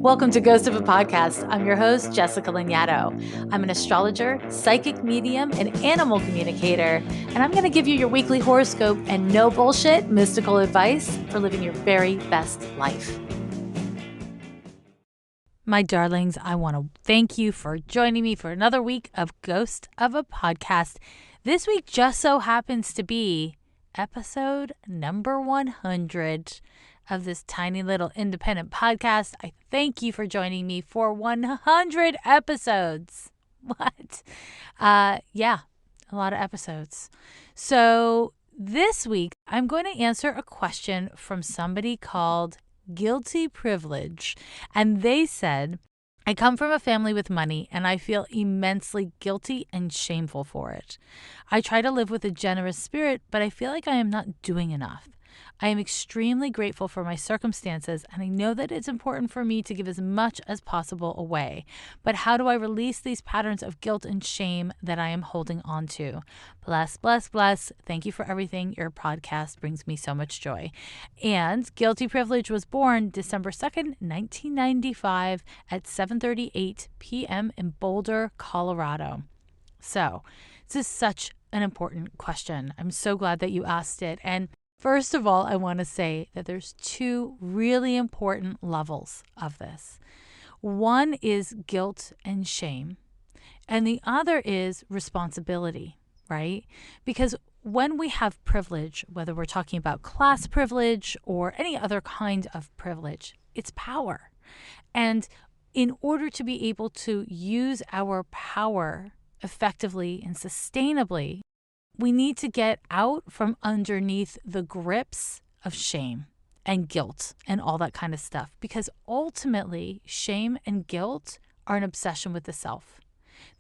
Welcome to Ghost of a Podcast. I'm your host, Jessica Lanyadoo. I'm an astrologer, psychic medium, and animal communicator, and I'm going to give you your weekly horoscope and no bullshit mystical advice for living your very best life. My darlings, I want to thank you for joining me for another week of Ghost of a Podcast. This week just so happens to be episode number 100 of this tiny little independent podcast. I thank you for joining me for 100 episodes. What? Yeah, a lot of episodes. So this week, I'm going to answer a question from somebody called Guilty Privilege. And they said, I come from a family with money and I feel immensely guilty and shameful for it. I try to live with a generous spirit, but I feel like I am not doing enough. I am extremely grateful for my circumstances, and I know that it's important for me to give as much as possible away. But how do I release these patterns of guilt and shame that I am holding on to? Bless, bless, bless. Thank you for everything. Your podcast brings me so much joy. And Guilty Privilege was born December 2nd, 1995 at 7:38 p.m. in Boulder, Colorado. So this is such an important question. I'm so glad that you asked it. And first of all, I want to say that there's two really important levels of this. One is guilt and shame, and the other is responsibility, right? Because when we have privilege, whether we're talking about class privilege or any other kind of privilege, it's power. And in order to be able to use our power effectively and sustainably, we need to get out from underneath the grips of shame and guilt and all that kind of stuff. Because ultimately, shame and guilt are an obsession with the self.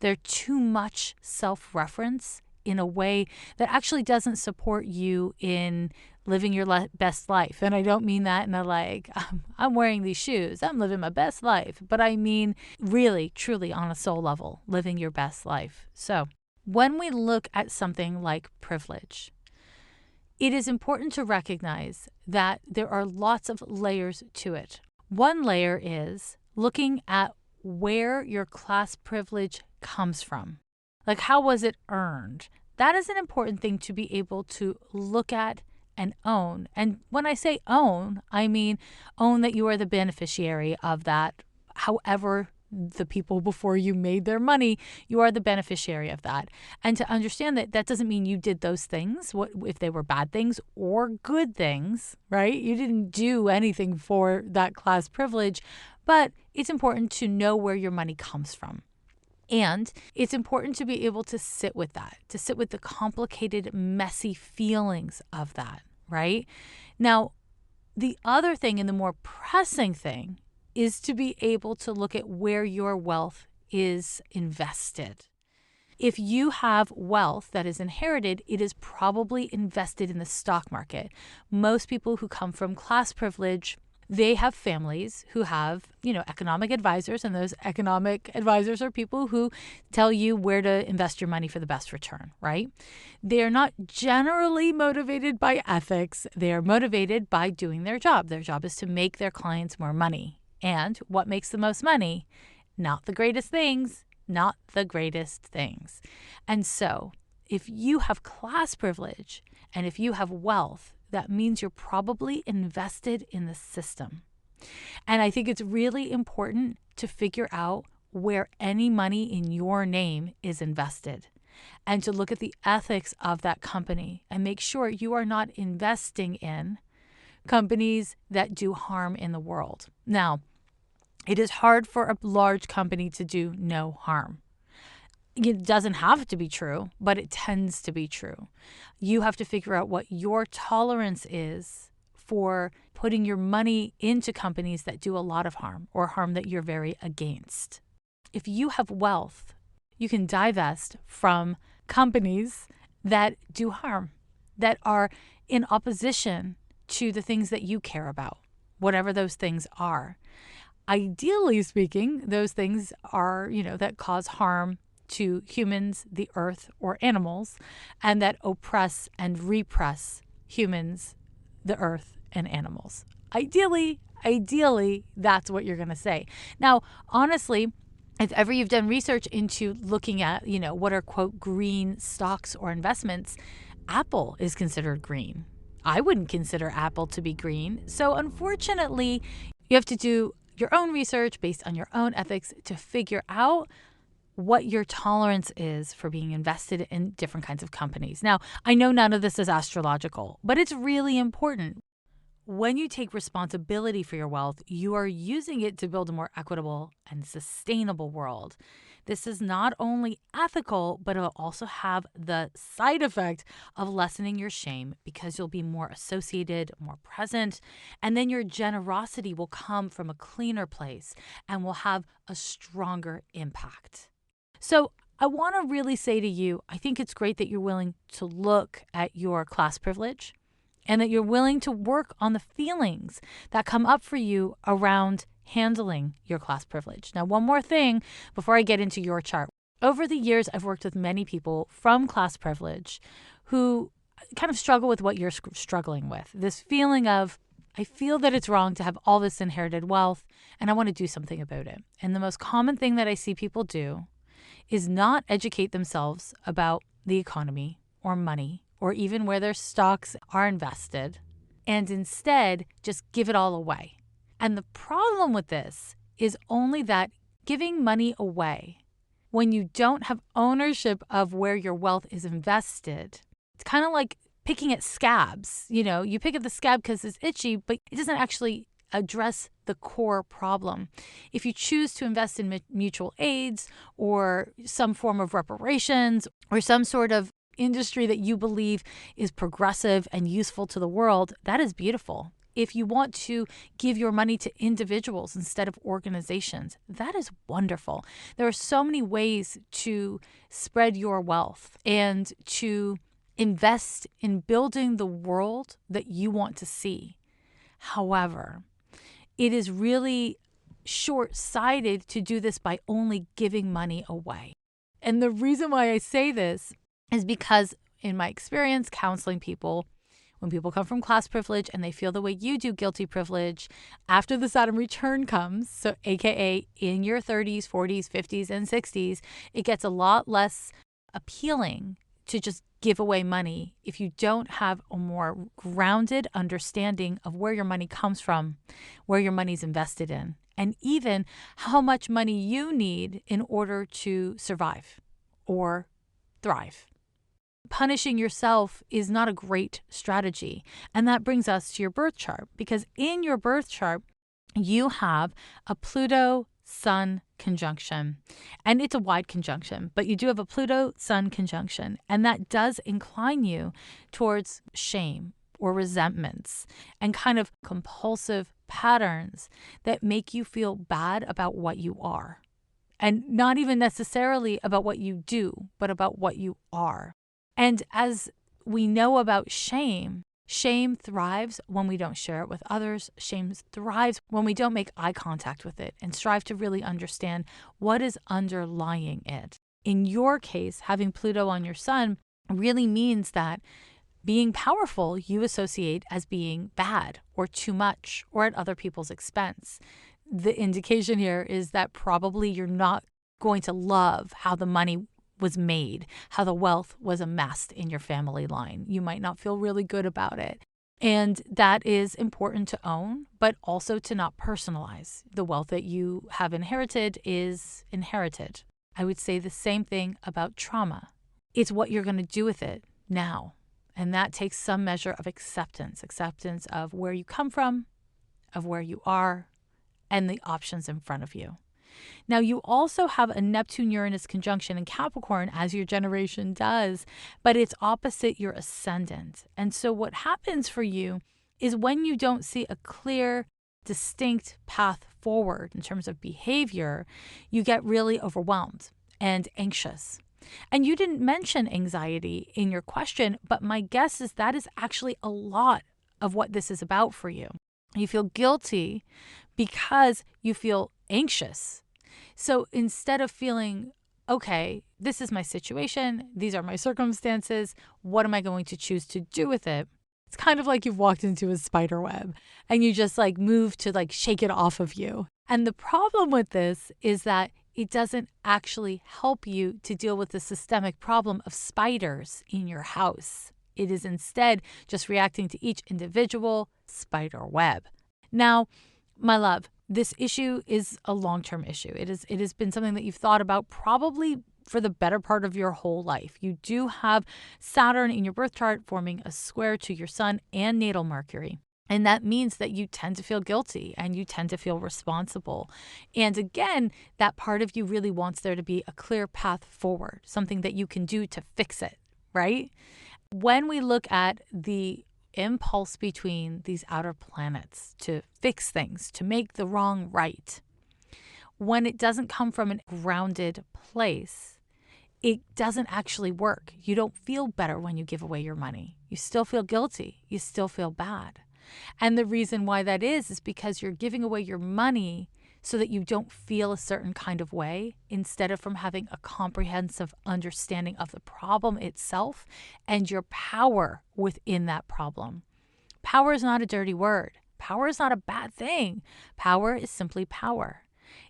They're too much self-reference in a way that actually doesn't support you in living your best life. And I don't mean that in a like, I'm wearing these shoes, I'm living my best life. But I mean really, truly on a soul level, living your best life. So when we look at something like privilege, it is important to recognize that there are lots of layers to it. One layer is looking at where your class privilege comes from. Like, how was it earned? That is an important thing to be able to look at and own. And when I say own, I mean own that you are the beneficiary of that. However the people before you made their money, you are the beneficiary of that. And to understand that that doesn't mean you did those things, what if they were bad things or good things, right? You didn't do anything for that class privilege, but it's important to know where your money comes from. And it's important to be able to sit with that, to sit with the complicated, messy feelings of that, right? Now, the other thing and the more pressing thing is to be able to look at where your wealth is invested. If you have wealth that is inherited, it is probably invested in the stock market. Most people who come from class privilege, they have families who have, economic advisors, and those economic advisors are people who tell you where to invest your money for the best return, right? They are not generally motivated by ethics. They are motivated by doing their job. Their job is to make their clients more money. And what makes the most money? Not the greatest things, not the greatest things. And so if you have class privilege and if you have wealth, that means you're probably invested in the system. And I think it's really important to figure out where any money in your name is invested and to look at the ethics of that company and make sure you are not investing in companies that do harm in the world. Now, it is hard for a large company to do no harm. It doesn't have to be true, but it tends to be true. You have to figure out what your tolerance is for putting your money into companies that do a lot of harm or harm that you're very against. If you have wealth, you can divest from companies that do harm, that are in opposition to the things that you care about, whatever those things are. Ideally speaking, those things are, that cause harm to humans, the earth, or animals, and that oppress and repress humans, the earth, and animals. Ideally, ideally, that's what you're going to say. Now, honestly, if ever you've done research into looking at, what are quote green stocks or investments, Apple is considered green. I wouldn't consider Apple to be green. So unfortunately, you have to do your own research based on your own ethics to figure out what your tolerance is for being invested in different kinds of companies. Now, I know none of this is astrological, but it's really important. When you take responsibility for your wealth, you are using it to build a more equitable and sustainable world. This is not only ethical, but it'll also have the side effect of lessening your shame because you'll be more associated, more present, and then your generosity will come from a cleaner place and will have a stronger impact. So I want to really say to you, I think it's great that you're willing to look at your class privilege and that you're willing to work on the feelings that come up for you around handling your class privilege. Now, one more thing before I get into your chart. Over the years, I've worked with many people from class privilege who kind of struggle with what you're struggling with. This feeling of, I feel that it's wrong to have all this inherited wealth and I want to do something about it. And the most common thing that I see people do is not educate themselves about the economy or money or even where their stocks are invested, and instead just give it all away. And the problem with this is only that giving money away when you don't have ownership of where your wealth is invested, it's kind of like picking at scabs. You pick at the scab because it's itchy, but it doesn't actually address the core problem. If you choose to invest in mutual aids or some form of reparations or some sort of industry that you believe is progressive and useful to the world, that is beautiful. If you want to give your money to individuals instead of organizations, that is wonderful. There are so many ways to spread your wealth and to invest in building the world that you want to see. However, it is really short-sighted to do this by only giving money away. And the reason why I say this is because in my experience counseling people, when people come from class privilege and they feel the way you do, guilty privilege, after the Saturn return comes, so AKA in your 30s, 40s, 50s, and 60s, it gets a lot less appealing to just give away money if you don't have a more grounded understanding of where your money comes from, where your money's invested in, and even how much money you need in order to survive or thrive. Punishing yourself is not a great strategy. And that brings us to your birth chart, because in your birth chart, you have a Pluto-Sun conjunction. And it's a wide conjunction, but you do have a Pluto-Sun conjunction. And that does incline you towards shame or resentments and kind of compulsive patterns that make you feel bad about what you are. And not even necessarily about what you do, but about what you are. And as we know about shame, shame thrives when we don't share it with others. Shame thrives when we don't make eye contact with it and strive to really understand what is underlying it. In your case, having Pluto on your sun really means that being powerful you associate as being bad or too much or at other people's expense. The indication here is that probably you're not going to love how the money was made, how the wealth was amassed in your family line. You might not feel really good about it. And that is important to own, but also to not personalize. The wealth that you have inherited is inherited. I would say the same thing about trauma. It's what you're going to do with it now. And that takes some measure of acceptance of where you come from, of where you are, and the options in front of you. Now, you also have a Neptune-Uranus conjunction in Capricorn, as your generation does, but it's opposite your ascendant. And so what happens for you is when you don't see a clear, distinct path forward in terms of behavior, you get really overwhelmed and anxious. And you didn't mention anxiety in your question, but my guess is that is actually a lot of what this is about for you. You feel guilty because you feel anxious. So instead of feeling, okay, this is my situation, these are my circumstances, what am I going to choose to do with it? It's kind of like you've walked into a spider web and you just like move to like shake it off of you. And the problem with this is that it doesn't actually help you to deal with the systemic problem of spiders in your house. It is instead just reacting to each individual spider web. Now, my love, this issue is a long-term issue. It has been something that you've thought about probably for the better part of your whole life. You do have Saturn in your birth chart forming a square to your sun and natal Mercury. And that means that you tend to feel guilty and you tend to feel responsible. And again, that part of you really wants there to be a clear path forward, something that you can do to fix it, right? When we look at the impulse between these outer planets to fix things, to make the wrong right, when it doesn't come from a grounded place, it doesn't actually work. You don't feel better when you give away your money. You still feel guilty. You still feel bad. And the reason why that is because you're giving away your money so that you don't feel a certain kind of way instead of from having a comprehensive understanding of the problem itself and your power within that problem. Power is not a dirty word. Power is not a bad thing. Power is simply power.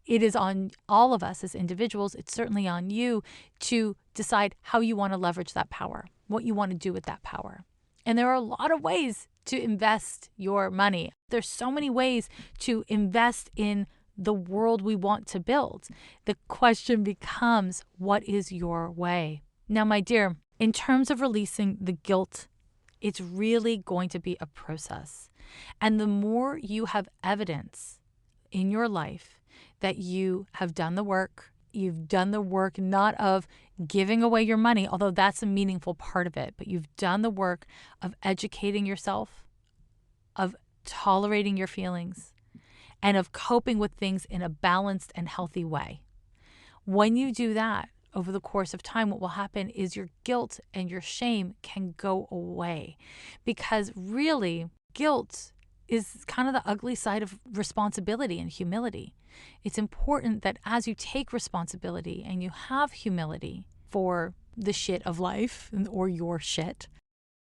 It is on all of us as individuals. It's certainly on you to decide how you want to leverage that power, what you want to do with that power. And there are a lot of ways to invest your money. There's so many ways to invest in the world we want to build. The question becomes, what is your way? Now, my dear, in terms of releasing the guilt, it's really going to be a process. And the more you have evidence in your life that you have done the work, you've done the work not of giving away your money, although that's a meaningful part of it, but you've done the work of educating yourself, of tolerating your feelings, and of coping with things in a balanced and healthy way. When you do that, over the course of time, what will happen is your guilt and your shame can go away. Because really, guilt is kind of the ugly side of responsibility and humility. It's important that as you take responsibility and you have humility for the shit of life or your shit,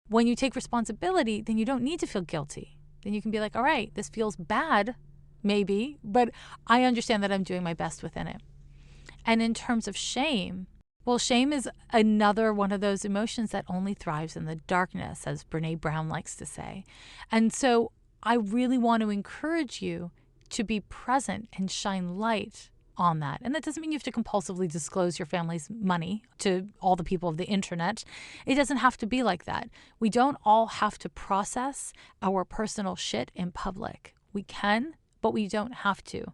when you take responsibility, then you don't need to feel guilty. Then you can be like, all right, this feels bad, maybe, but I understand that I'm doing my best within it. And in terms of shame, well, shame is another one of those emotions that only thrives in the darkness, as Brene Brown likes to say. And so I really want to encourage you to be present and shine light on that. And that doesn't mean you have to compulsively disclose your family's money to all the people of the internet. It doesn't have to be like that. We don't all have to process our personal shit in public. We can, but we don't have to.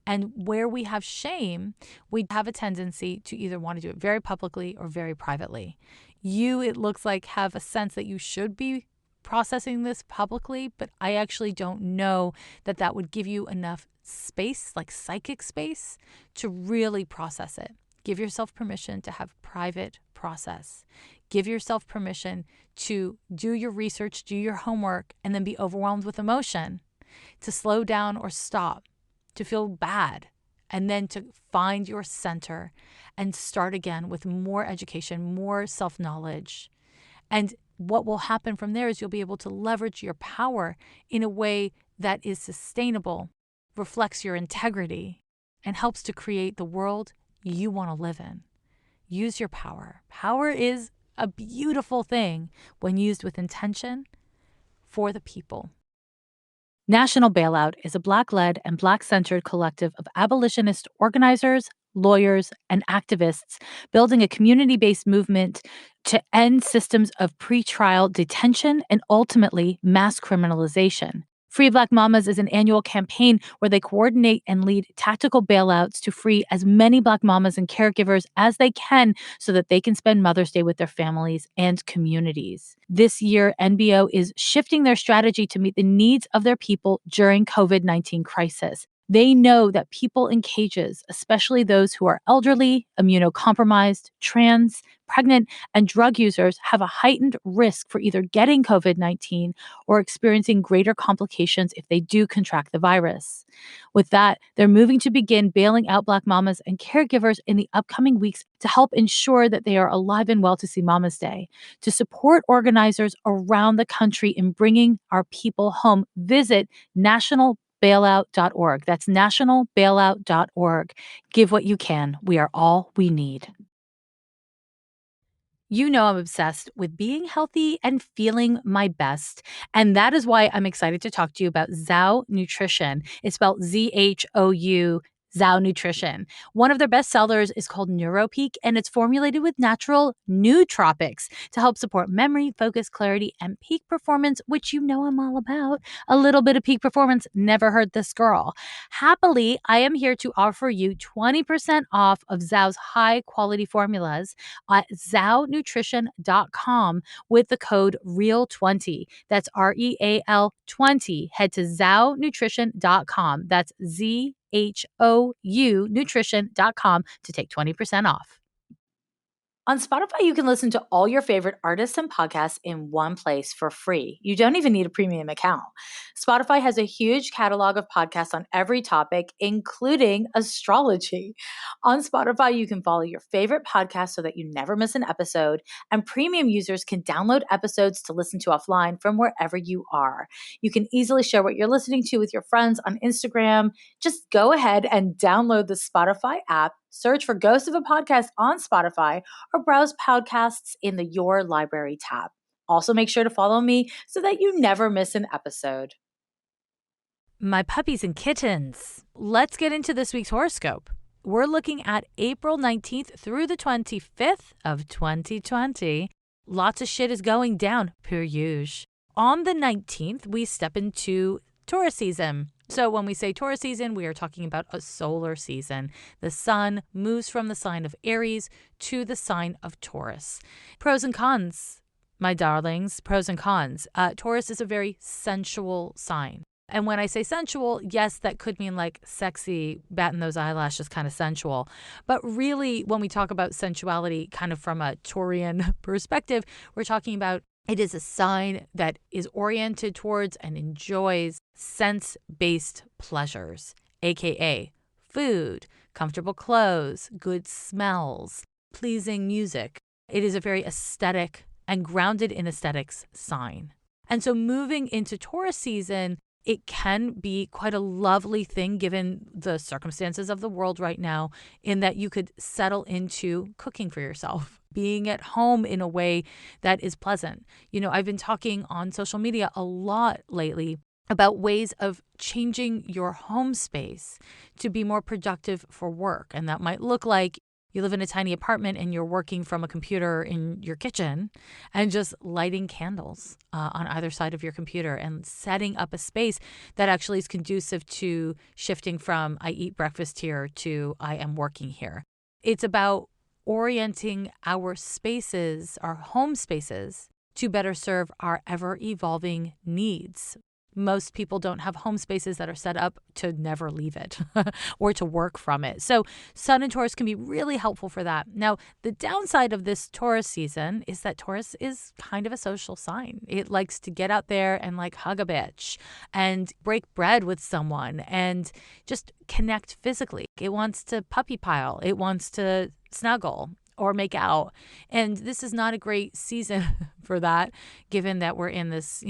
And where we have shame, we have a tendency to either want to do it very publicly or very privately. You, it looks like, have a sense that you should be processing this publicly, but I actually don't know that that would give you enough space, like psychic space, to really process it. Give yourself permission to have private process. Give yourself permission to do your research, do your homework, and then be overwhelmed with emotion, to slow down or stop, to feel bad, and then to find your center and start again with more education, more self-knowledge. And what will happen from there is you'll be able to leverage your power in a way that is sustainable, reflects your integrity, and helps to create the world you want to live in. Use your power. Power is a beautiful thing when used with intention for the people. National Bailout is a Black-led and Black-centered collective of abolitionist organizers, lawyers, and activists building a community-based movement to end systems of pretrial detention and ultimately mass criminalization. Free Black Mamas is an annual campaign where they coordinate and lead tactical bailouts to free as many Black mamas and caregivers as they can so that they can spend Mother's Day with their families and communities. This year, NBO is shifting their strategy to meet the needs of their people during COVID-19 crisis. They know that people in cages, especially those who are elderly, immunocompromised, trans, pregnant, and drug users, have a heightened risk for either getting COVID-19 or experiencing greater complications if they do contract the virus. With that, they're moving to begin bailing out Black mamas and caregivers in the upcoming weeks to help ensure that they are alive and well to see Mama's Day. To support organizers around the country in bringing our people home, visit nationalbailout.org. That's nationalbailout.org. Give what you can. We are all we need. You know, I'm obsessed with being healthy and feeling my best. And that is why I'm excited to talk to you about Zhou Nutrition. It's spelled ZHOU. Zhou Nutrition. One of their best sellers is called NeuroPeak, and it's formulated with natural nootropics to help support memory, focus, clarity, and peak performance, which you know I'm all about. A little bit of peak performance never hurt this girl. Happily, I am here to offer you 20% off of Zhou's high-quality formulas at zhounutrition.com with the code REAL20. That's REAL 20. Head to zhounutrition.com. That's ZHOU nutrition.com to take 20% off. On Spotify, you can listen to all your favorite artists and podcasts in one place for free. You don't even need a premium account. Spotify has a huge catalog of podcasts on every topic, including astrology. On Spotify, you can follow your favorite podcast so that you never miss an episode, and premium users can download episodes to listen to offline from wherever you are. You can easily share what you're listening to with your friends on Instagram. Just go ahead and download the Spotify app, search for Ghost of a Podcast on Spotify, or browse podcasts in the Your Library tab. Also, make sure to follow me so that you never miss an episode. My puppies and kittens, let's get into this week's horoscope. We're looking at April 19th through the 25th of 2020. Lots of shit is going down, per usual. On the 19th, we step into Taurus season. So when we say Taurus season, we are talking about a solar season. The sun moves from the sign of Aries to the sign of Taurus. Pros and cons, my darlings, pros and cons. Taurus is a very sensual sign. And when I say sensual, yes, that could mean like sexy, batting those eyelashes kind of sensual. But really, when we talk about sensuality kind of from a Taurian perspective, we're talking about it is a sign that is oriented towards and enjoys sense-based pleasures, aka food, comfortable clothes, good smells, pleasing music. It is a very aesthetic and grounded in aesthetics sign. And so moving into Taurus season, it can be quite a lovely thing given the circumstances of the world right now, in that you could settle into cooking for yourself, being at home in a way that is pleasant. You know, I've been talking on social media a lot lately about ways of changing your home space to be more productive for work. And that might look like you live in a tiny apartment and you're working from a computer in your kitchen and just lighting candles on either side of your computer and setting up a space that actually is conducive to shifting from I eat breakfast here to I am working here. It's about orienting our spaces, our home spaces, to better serve our ever-evolving needs. Most people don't have home spaces that are set up to never leave it or to work from it. So Sun and Taurus can be really helpful for that. Now, the downside of this Taurus season is that Taurus is kind of a social sign. It likes to get out there and like hug a bitch and break bread with someone and just connect physically. It wants to puppy pile. It wants to snuggle or make out. And this is not a great season for that, given that we're in this,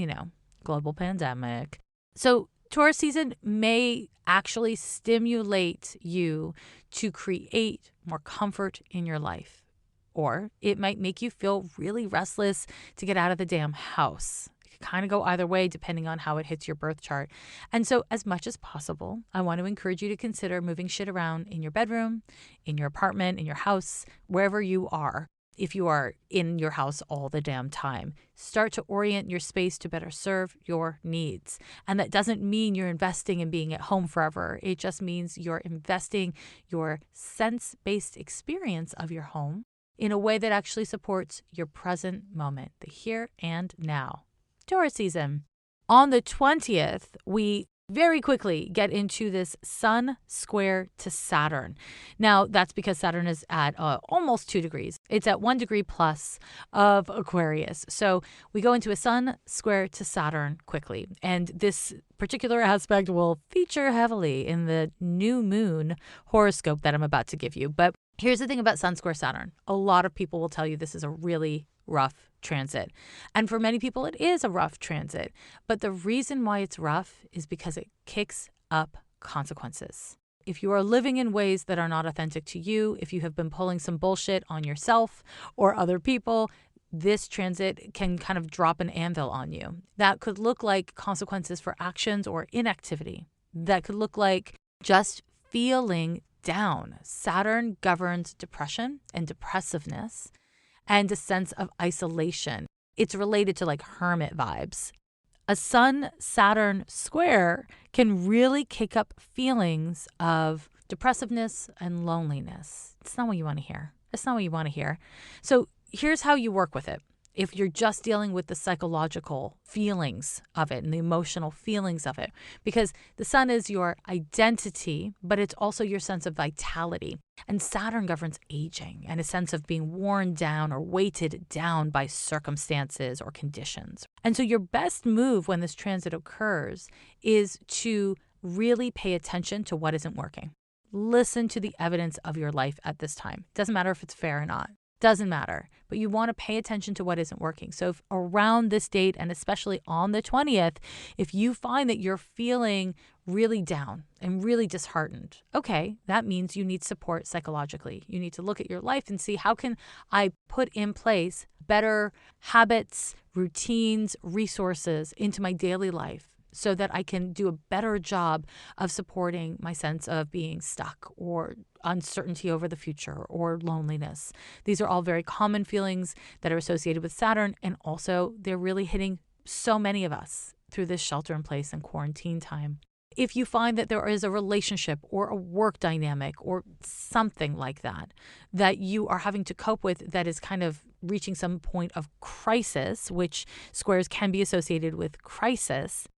global pandemic. So Taurus season may actually stimulate you to create more comfort in your life, or it might make you feel really restless to get out of the damn house. It can kind of go either way depending on how it hits your birth chart. And so as much as possible, I want to encourage you to consider moving shit around in your bedroom, in your apartment, in your house, wherever you are. If you are in your house all the damn time, start to orient your space to better serve your needs. And that doesn't mean you're investing in being at home forever. It just means you're investing your sense-based experience of your home in a way that actually supports your present moment, the here and now. Taurus season. On the 20th, we very quickly get into this Sun square to Saturn. Now, that's because Saturn is at almost 2 degrees. It's at 1 degree plus of Aquarius. So we go into a Sun square to Saturn quickly. And this particular aspect will feature heavily in the new moon horoscope that I'm about to give you. But here's the thing about Sun square Saturn. A lot of people will tell you this is a really rough transit. And for many people, it is a rough transit. But the reason why it's rough is because it kicks up consequences. If you are living in ways that are not authentic to you, if you have been pulling some bullshit on yourself or other people, this transit can kind of drop an anvil on you. That could look like consequences for actions or inactivity. That could look like just feeling down. Saturn governs depression and depressiveness and a sense of isolation. It's related to like hermit vibes. A Sun-Saturn square can really kick up feelings of depressiveness and loneliness. It's not what you want to hear. It's not what you want to hear. So here's how you work with it. If you're just dealing with the psychological feelings of it and the emotional feelings of it, because the sun is your identity, but it's also your sense of vitality. And Saturn governs aging and a sense of being worn down or weighted down by circumstances or conditions. And so your best move when this transit occurs is to really pay attention to what isn't working. Listen to the evidence of your life at this time. Doesn't matter if it's fair or not. Doesn't matter, but you want to pay attention to what isn't working. So if around this date, and especially on the 20th, if you find that you're feeling really down and really disheartened, okay, that means you need support psychologically. You need to look at your life and see, how can I put in place better habits, routines, resources into my daily life so that I can do a better job of supporting my sense of being stuck or uncertainty over the future or loneliness. These are all very common feelings that are associated with Saturn, and also they're really hitting so many of us through this shelter in place and quarantine time. If you find that there is a relationship or a work dynamic or something like that that you are having to cope with that is kind of reaching some point of crisis, which squares can be associated with crisis,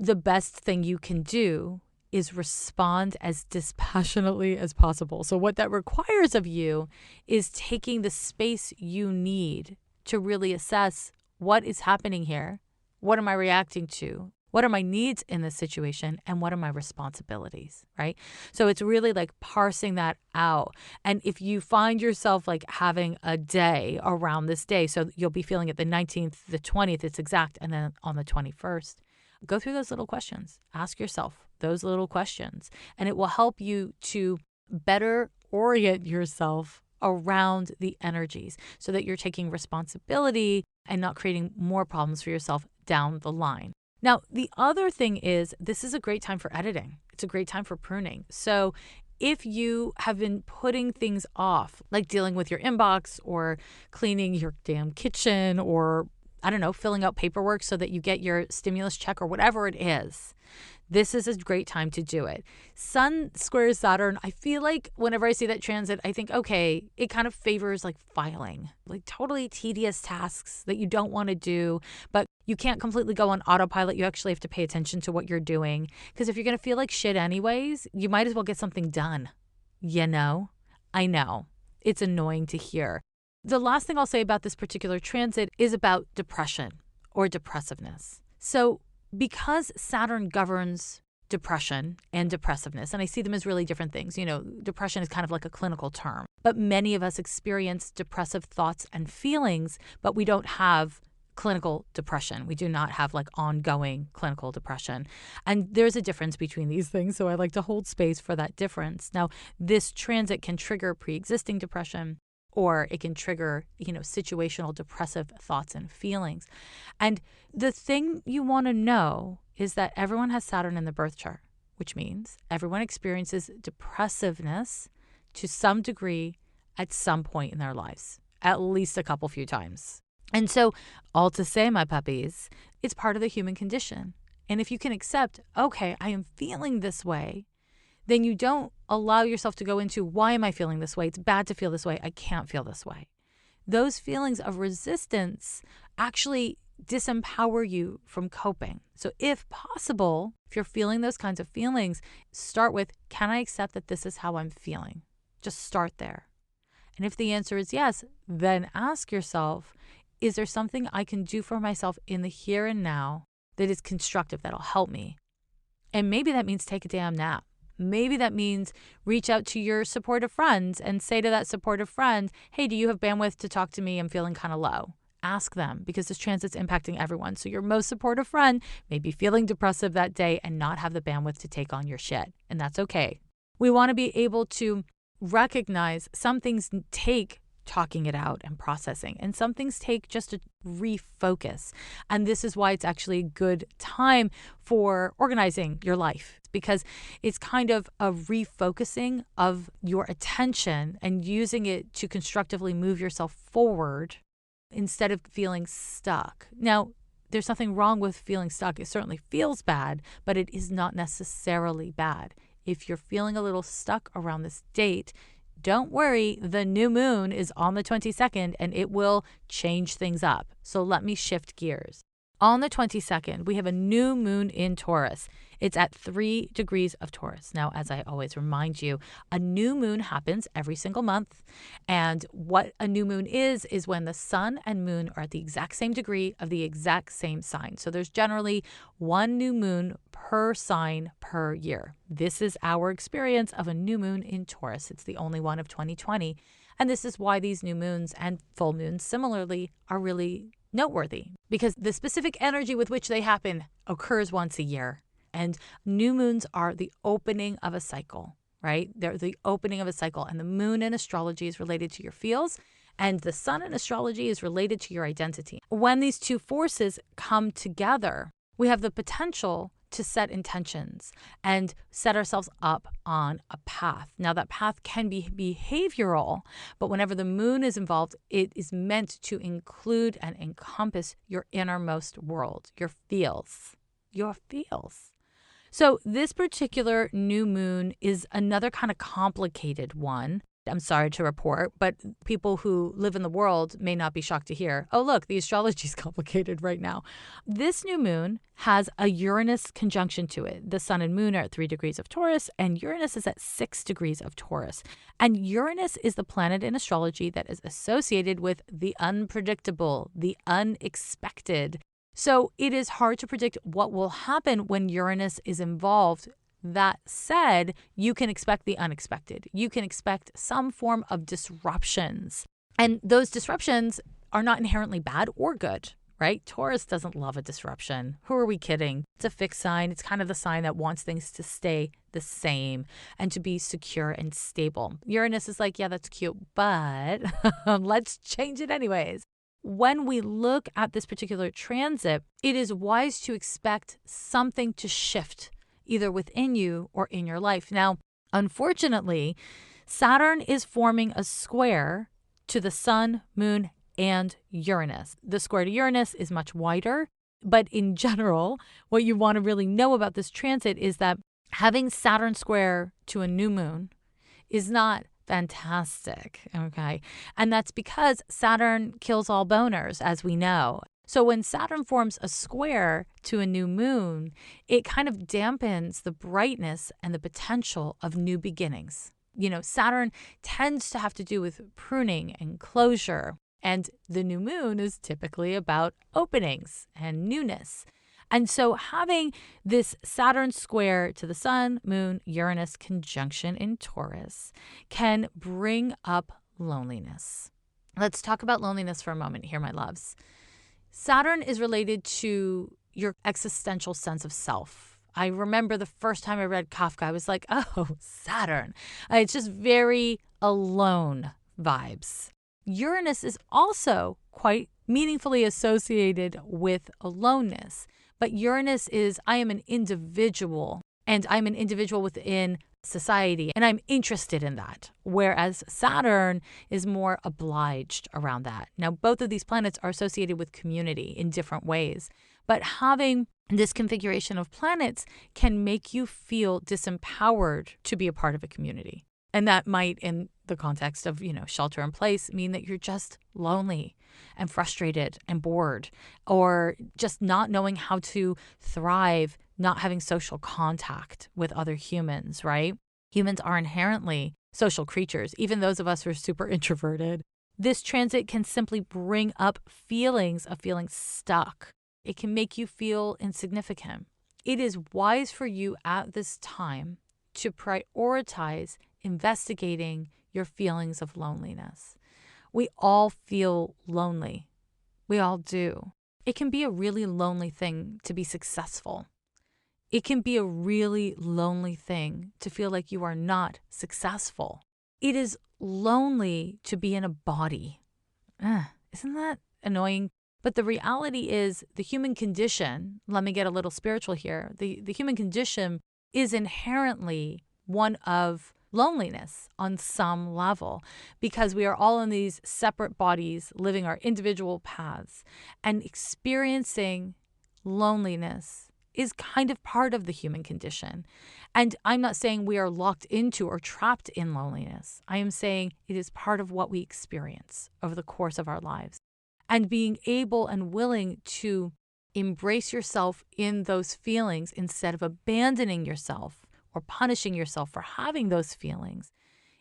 the best thing you can do is respond as dispassionately as possible. So what that requires of you is taking the space you need to really assess what is happening here, what am I reacting to, what are my needs in this situation, and what are my responsibilities, right? So it's really like parsing that out. And if you find yourself like having a day around this day, so you'll be feeling it the 19th, the 20th, it's exact, and then on the 21st, go through those little questions. Ask yourself those little questions, and it will help you to better orient yourself around the energies so that you're taking responsibility and not creating more problems for yourself down the line. Now, the other thing is, this is a great time for editing. It's a great time for pruning. So if you have been putting things off, like dealing with your inbox or cleaning your damn kitchen or I don't know, filling out paperwork so that you get your stimulus check or whatever it is, this is a great time to do it. Sun squares Saturn, I feel like whenever I see that transit, I think, okay, it kind of favors like filing, like totally tedious tasks that you don't want to do, but you can't completely go on autopilot. You actually have to pay attention to what you're doing. Because if you're going to feel like shit anyways, you might as well get something done. You know? I know. It's annoying to hear. The last thing I'll say about this particular transit is about depression or depressiveness. So because Saturn governs depression and depressiveness, and I see them as really different things. You know, depression is kind of like a clinical term, but many of us experience depressive thoughts and feelings, but we don't have clinical depression. We do not have like ongoing clinical depression. And there's a difference between these things. So I like to hold space for that difference. Now, this transit can trigger pre-existing depression, or it can trigger, situational depressive thoughts and feelings. And the thing you want to know is that everyone has Saturn in the birth chart, which means everyone experiences depressiveness to some degree at some point in their lives, at least a couple few times. And so all to say, my puppies, it's part of the human condition. And if you can accept, okay, I am feeling this way, then you don't allow yourself to go into, why am I feeling this way? It's bad to feel this way. I can't feel this way. Those feelings of resistance actually disempower you from coping. So if possible, if you're feeling those kinds of feelings, start with, can I accept that this is how I'm feeling? Just start there. And if the answer is yes, then ask yourself, is there something I can do for myself in the here and now that is constructive, that'll help me? And maybe that means take a damn nap. Maybe that means reach out to your supportive friends and say to that supportive friend, hey, do you have bandwidth to talk to me? I'm feeling kind of low. Ask them, because this transit's impacting everyone. So your most supportive friend may be feeling depressive that day and not have the bandwidth to take on your shit. And that's okay. We want to be able to recognize some things take talking it out and processing, and some things take just a refocus. And this is why it's actually a good time for organizing your life, because it's kind of a refocusing of your attention and using it to constructively move yourself forward instead of feeling stuck. Now, there's nothing wrong with feeling stuck. It certainly feels bad, but it is not necessarily bad. If you're feeling a little stuck around this date, don't worry, the new moon is on the 22nd and it will change things up. So let me shift gears. On the 22nd, we have a new moon in Taurus. It's at 3 degrees of Taurus. Now, as I always remind you, a new moon happens every single month. And what a new moon is when the sun and moon are at the exact same degree of the exact same sign. So there's generally one new moon per sign per year. This is our experience of a new moon in Taurus. It's the only one of 2020. And this is why these new moons and full moons similarly are really noteworthy, because the specific energy with which they happen occurs once a year. And new moons are the opening of a cycle, right? They're the opening of a cycle. And the moon in astrology is related to your feels, and the sun in astrology is related to your identity. When these two forces come together, we have the potential to set intentions and set ourselves up on a path. Now, that path can be behavioral, but whenever the moon is involved, it is meant to include and encompass your innermost world, your feels, your feels. So this particular new moon is another kind of complicated one. I'm sorry to report, but people who live in the world may not be shocked to hear, oh, look, the astrology is complicated right now. This new moon has a Uranus conjunction to it. The sun and moon are at 3 degrees of Taurus, and Uranus is at 6 degrees of Taurus. And Uranus is the planet in astrology that is associated with the unpredictable, the unexpected. So it is hard to predict what will happen when Uranus is involved. That said, you can expect the unexpected. You can expect some form of disruptions. And those disruptions are not inherently bad or good, right? Taurus doesn't love a disruption. Who are we kidding? It's a fixed sign. It's kind of the sign that wants things to stay the same and to be secure and stable. Uranus is like, yeah, that's cute, but let's change it anyways. When we look at this particular transit, it is wise to expect something to shift, either within you or in your life. Now, unfortunately, Saturn is forming a square to the sun, moon, and Uranus. The square to Uranus is much wider, but in general, what you want to really know about this transit is that having Saturn square to a new moon is not fantastic, okay? And that's because Saturn kills all boners, as we know. So when Saturn forms a square to a new moon, it kind of dampens the brightness and the potential of new beginnings. You know, Saturn tends to have to do with pruning and closure, and the new moon is typically about openings and newness. And so having this Saturn square to the sun, moon, Uranus conjunction in Taurus can bring up loneliness. Let's talk about loneliness for a moment here, my loves. Saturn is related to your existential sense of self. I remember the first time I read Kafka, I was like, oh, Saturn. It's just very alone vibes. Uranus is also quite meaningfully associated with aloneness. But Uranus is, I am an individual, and I'm an individual within society, and I'm interested in that. Whereas Saturn is more obliged around that. Now, both of these planets are associated with community in different ways, but having this configuration of planets can make you feel disempowered to be a part of a community. And that might, in the context of, shelter in place, mean that you're just lonely and frustrated and bored, or just not knowing how to thrive, not having social contact with other humans, right? Humans are inherently social creatures, even those of us who are super introverted. This transit can simply bring up feelings of feeling stuck. It can make you feel insignificant. It is wise for you at this time to prioritize investigating your feelings of loneliness. We all feel lonely. We all do. It can be a really lonely thing to be successful. It can be a really lonely thing to feel like you are not successful. It is lonely to be in a body. Isn't that annoying? But the reality is the human condition, let me get a little spiritual here, the human condition is inherently one of loneliness on some level, because we are all in these separate bodies living our individual paths, and experiencing loneliness is kind of part of the human condition. And I'm not saying we are locked into or trapped in loneliness. I am saying it is part of what we experience over the course of our lives. And being able and willing to embrace yourself in those feelings instead of abandoning yourself or punishing yourself for having those feelings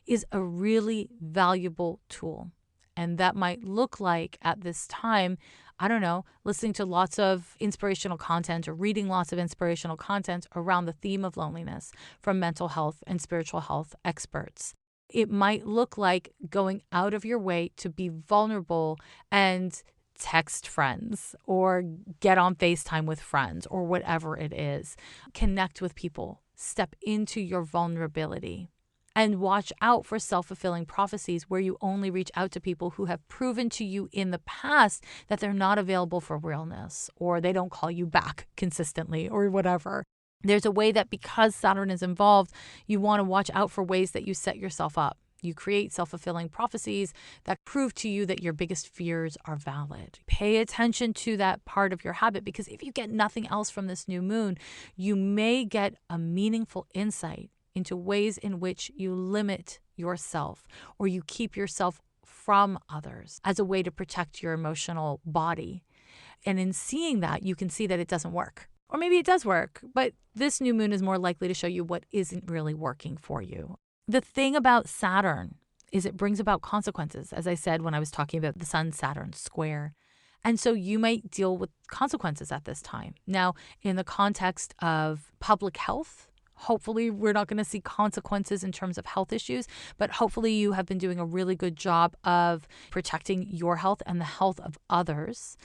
is a really valuable tool. And that might look like at this time, I don't know, listening to lots of inspirational content or reading lots of inspirational content around the theme of loneliness from mental health and spiritual health experts. It might look like going out of your way to be vulnerable and text friends or get on FaceTime with friends or whatever it is. Connect with people. Step into your vulnerability. And watch out for self-fulfilling prophecies where you only reach out to people who have proven to you in the past that they're not available for realness, or they don't call you back consistently, or whatever. There's a way that because Saturn is involved, you want to watch out for ways that you set yourself up. You create self-fulfilling prophecies that prove to you that your biggest fears are valid. Pay attention to that part of your habit, because if you get nothing else from this new moon, you may get a meaningful insight into ways in which you limit yourself or you keep yourself from others as a way to protect your emotional body. And in seeing that, you can see that it doesn't work. Or maybe it does work, but this new moon is more likely to show you what isn't really working for you. The thing about Saturn is it brings about consequences, as I said when I was talking about the Sun-Saturn square. And so you might deal with consequences at this time. Now, in the context of public health, hopefully we're not going to see consequences in terms of health issues, but hopefully you have been doing a really good job of protecting your health and the health of others.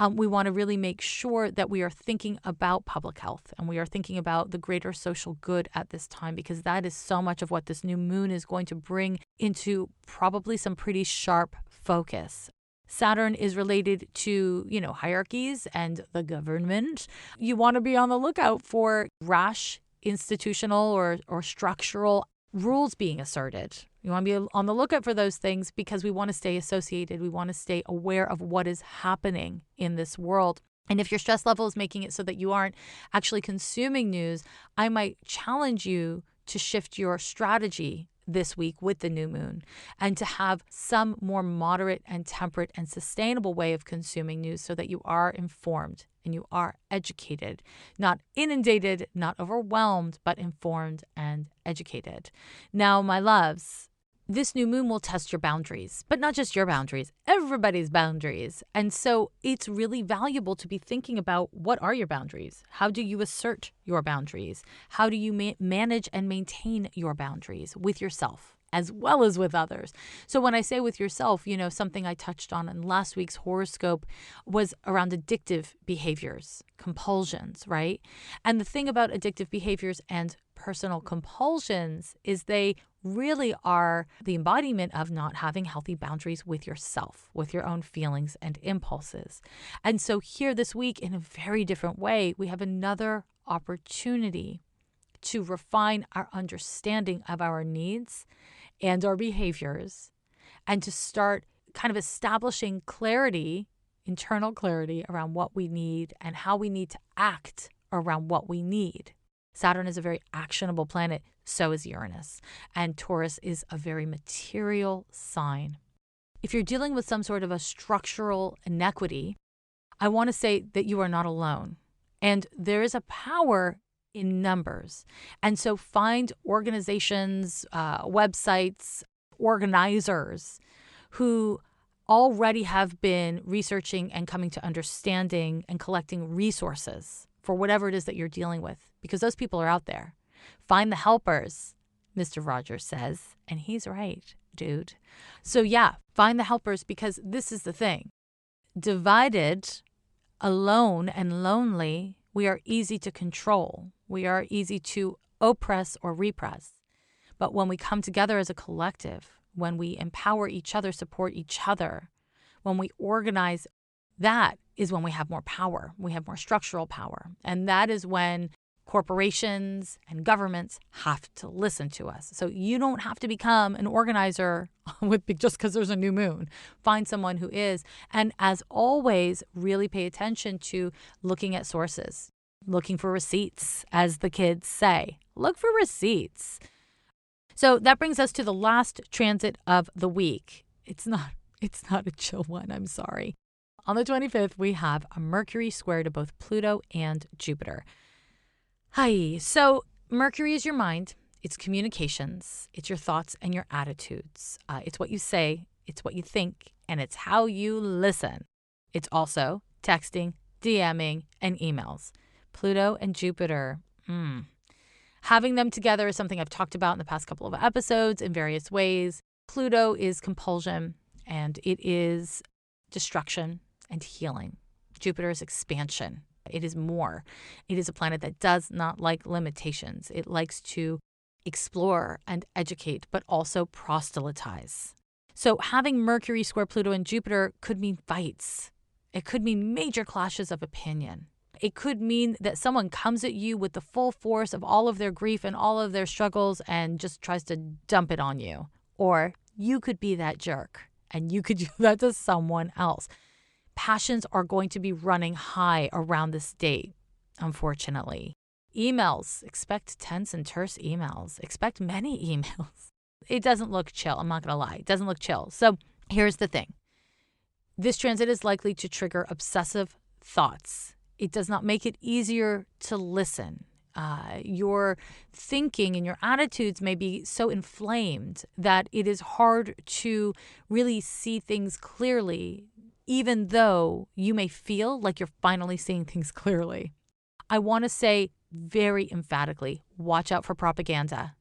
We want to really make sure that we are thinking about public health and we are thinking about the greater social good at this time, because that is so much of what this new moon is going to bring into probably some pretty sharp focus. Saturn is related to, hierarchies and the government. You want to be on the lookout for rash institutional or structural rules being asserted. You want to be on the lookout for those things because we want to stay associated. We want to stay aware of what is happening in this world. And if your stress level is making it so that you aren't actually consuming news, I might challenge you to shift your strategy this week with the new moon and to have some more moderate and temperate and sustainable way of consuming news so that you are informed and you are educated, not inundated, not overwhelmed, but informed and educated. Now, my loves, this new moon will test your boundaries, but not just your boundaries, everybody's boundaries. And so it's really valuable to be thinking about what are your boundaries? How do you assert your boundaries? How do you manage and maintain your boundaries with yourself as well as with others? So when I say with yourself, something I touched on in last week's horoscope was around addictive behaviors, compulsions, right? And the thing about addictive behaviors and personal compulsions is they really are the embodiment of not having healthy boundaries with yourself, with your own feelings and impulses. And so here this week, in a very different way, we have another opportunity to refine our understanding of our needs and our behaviors, and to start kind of establishing clarity, internal clarity around what we need and how we need to act around what we need. Saturn is a very actionable planet, so is Uranus. And Taurus is a very material sign. If you're dealing with some sort of a structural inequity, I want to say that you are not alone. And there is a power in numbers. And so find organizations, websites, organizers who already have been researching and coming to understanding and collecting resources for whatever it is that you're dealing with, because those people are out there. Find the helpers, Mr. Rogers says, and he's right, dude. So yeah, find the helpers, because this is the thing. Divided, alone, and lonely, we are easy to control. We are easy to oppress or repress. But when we come together as a collective, when we empower each other, support each other, when we organize, that is when we have more power. We have more structural power. And that is when corporations and governments have to listen to us. So you don't have to become an organizer just because there's a new moon. Find someone who is. And as always, really pay attention to looking at sources, looking for receipts, as the kids say. Look for receipts. So that brings us to the last transit of the week. It's not a chill one, I'm sorry. On the 25th, we have a Mercury square to both Pluto and Jupiter. Hi. So Mercury is your mind. It's communications. It's your thoughts and your attitudes. It's what you say. It's what you think. And it's how you listen. It's also texting, DMing, and emails. Pluto and Jupiter. Having them together is something I've talked about in the past couple of episodes in various ways. Pluto is compulsion, and it is destruction and healing. Jupiter is expansion. It is more. It is a planet that does not like limitations. It likes to explore and educate, but also proselytize. So having Mercury square Pluto and Jupiter could mean fights. It could mean major clashes of opinion. It could mean that someone comes at you with the full force of all of their grief and all of their struggles and just tries to dump it on you. Or you could be that jerk and you could do that to someone else. Passions are going to be running high around this date, unfortunately. Emails, expect tense and terse emails. Expect many emails. It doesn't look chill. I'm not going to lie. It doesn't look chill. So here's the thing. This transit is likely to trigger obsessive thoughts. It does not make it easier to listen. Your thinking and your attitudes may be so inflamed that it is hard to really see things clearly, even though you may feel like you're finally seeing things clearly. I want to say very emphatically, watch out for propaganda.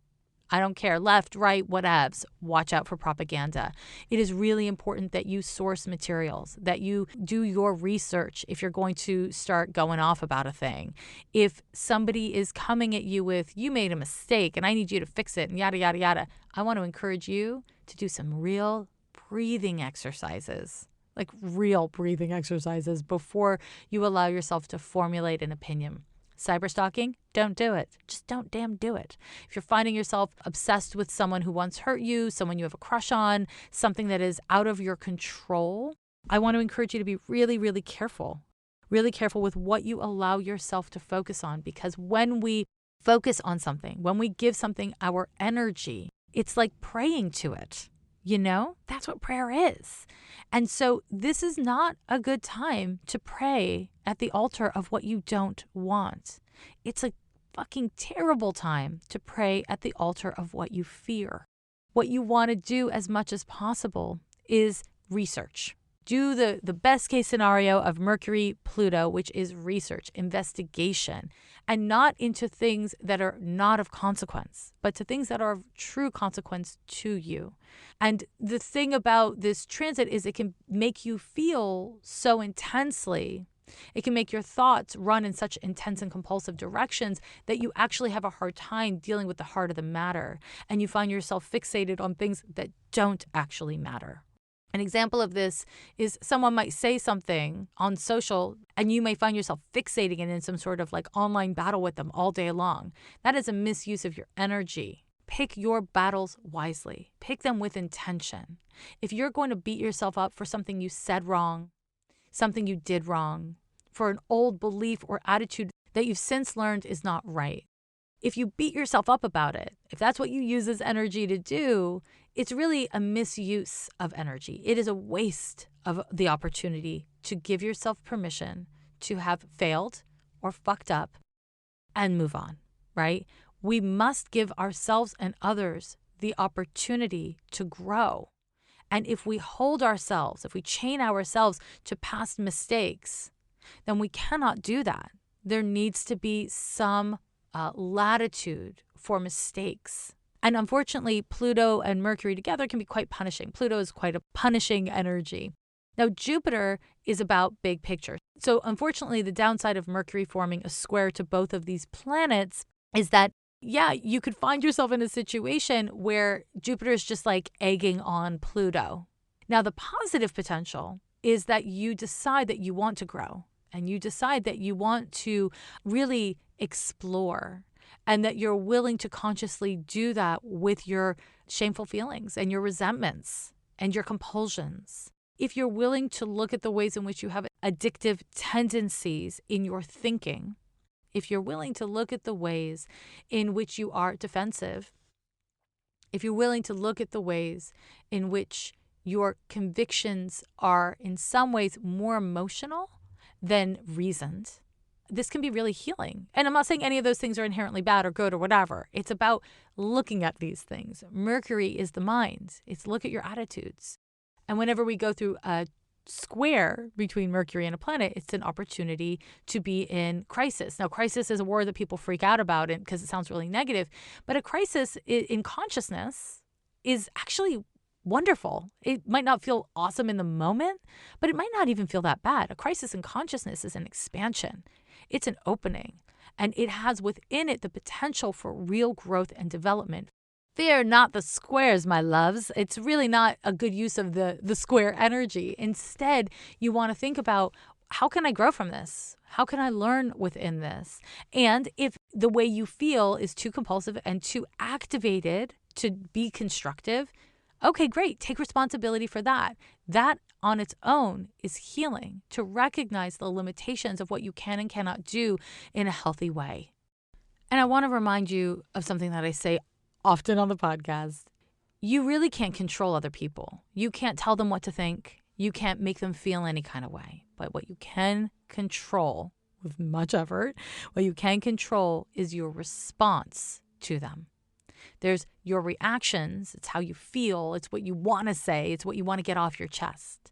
I don't care, left, right, whatevs. Watch out for propaganda. It is really important that you source materials, that you do your research if you're going to start going off about a thing. If somebody is coming at you with, you made a mistake and I need you to fix it and yada, yada, yada, I want to encourage you to do some real breathing exercises, like real breathing exercises before you allow yourself to formulate an opinion. Cyberstalking, don't do it. Just don't damn do it. If you're finding yourself obsessed with someone who once hurt you, someone you have a crush on, something that is out of your control, I want to encourage you to be really, really careful. Really careful with what you allow yourself to focus on, because when we focus on something, when we give something our energy, it's like praying to it. You know, that's what prayer is. And so this is not a good time to pray at the altar of what you don't want. It's a fucking terrible time to pray at the altar of what you fear. What you want to do as much as possible is research. Do the best case scenario of Mercury, Pluto, which is research, investigation, and not into things that are not of consequence, but to things that are of true consequence to you. And the thing about this transit is it can make you feel so intensely. It can make your thoughts run in such intense and compulsive directions that you actually have a hard time dealing with the heart of the matter. And you find yourself fixated on things that don't actually matter. An example of this is someone might say something on social and you may find yourself fixating it in some sort of like online battle with them all day long. That is a misuse of your energy. Pick your battles wisely. Pick them with intention. If you're going to beat yourself up for something you said wrong, something you did wrong, for an old belief or attitude that you've since learned is not right, If you beat yourself up about it, if that's what you use this energy to do, it's really a misuse of energy. It is a waste of the opportunity to give yourself permission to have failed or fucked up and move on, right? We must give ourselves and others the opportunity to grow. And if we hold ourselves, if we chain ourselves to past mistakes, then we cannot do that. There needs to be some latitude for mistakes. And unfortunately, Pluto and Mercury together can be quite punishing. Pluto is quite a punishing energy. Now, Jupiter is about big picture. So unfortunately, the downside of Mercury forming a square to both of these planets is that, yeah, you could find yourself in a situation where Jupiter is just like egging on Pluto. Now, the positive potential is that you decide that you want to grow and you decide that you want to really explore and that you're willing to consciously do that with your shameful feelings and your resentments and your compulsions. If you're willing to look at the ways in which you have addictive tendencies in your thinking, if you're willing to look at the ways in which you are defensive, if you're willing to look at the ways in which your convictions are in some ways more emotional than reasoned, this can be really healing. And I'm not saying any of those things are inherently bad or good or whatever. It's about looking at these things. Mercury is the mind. It's look at your attitudes. And whenever we go through a square between Mercury and a planet, it's an opportunity to be in crisis. Now, crisis is a word that people freak out about because it sounds really negative. But a crisis in consciousness is actually wonderful. It might not feel awesome in the moment, but it might not even feel that bad. A crisis in consciousness is an expansion. It's an opening. And it has within it the potential for real growth and development. Fear not the squares, my loves. It's really not a good use of the square energy. Instead, you want to think about, how can I grow from this? How can I learn within this? And if the way you feel is too compulsive and too activated to be constructive, okay, great. Take responsibility for that. That on its own is healing, to recognize the limitations of what you can and cannot do in a healthy way. And I want to remind you of something that I say often on the podcast. You really can't control other people. You can't tell them what to think. You can't make them feel any kind of way. But what you can control with much effort, what you can control is your response to them. There's your reactions. It's how you feel. It's what you want to say. It's what you want to get off your chest.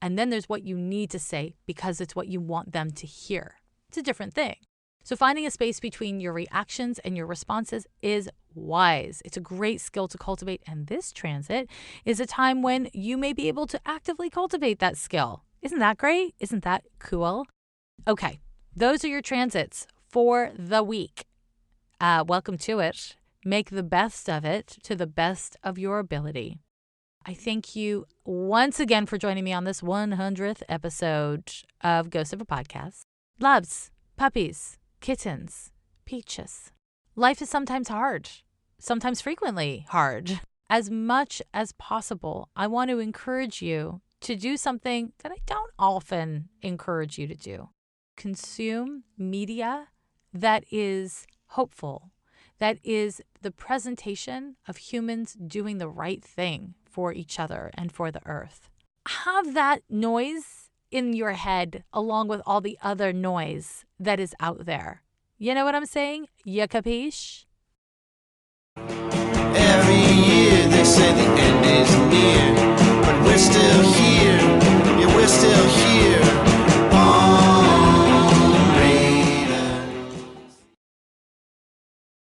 And then there's what you need to say because it's what you want them to hear. It's a different thing. So finding a space between your reactions and your responses is wise. It's a great skill to cultivate. And this transit is a time when you may be able to actively cultivate that skill. Isn't that great? Isn't that cool? Okay, those are your transits for the week. Welcome to it. Make the best of it to the best of your ability. I thank you once again for joining me on this 100th episode of Ghost of a Podcast. Loves, puppies, kittens, peaches. Life is sometimes hard, sometimes frequently hard. As much as possible, I want to encourage you to do something that I don't often encourage you to do. Consume media that is hopeful, that is the presentation of humans doing the right thing for each other and for the earth. Have that noise in your head along with all the other noise that is out there. You know what I'm saying? You capiche?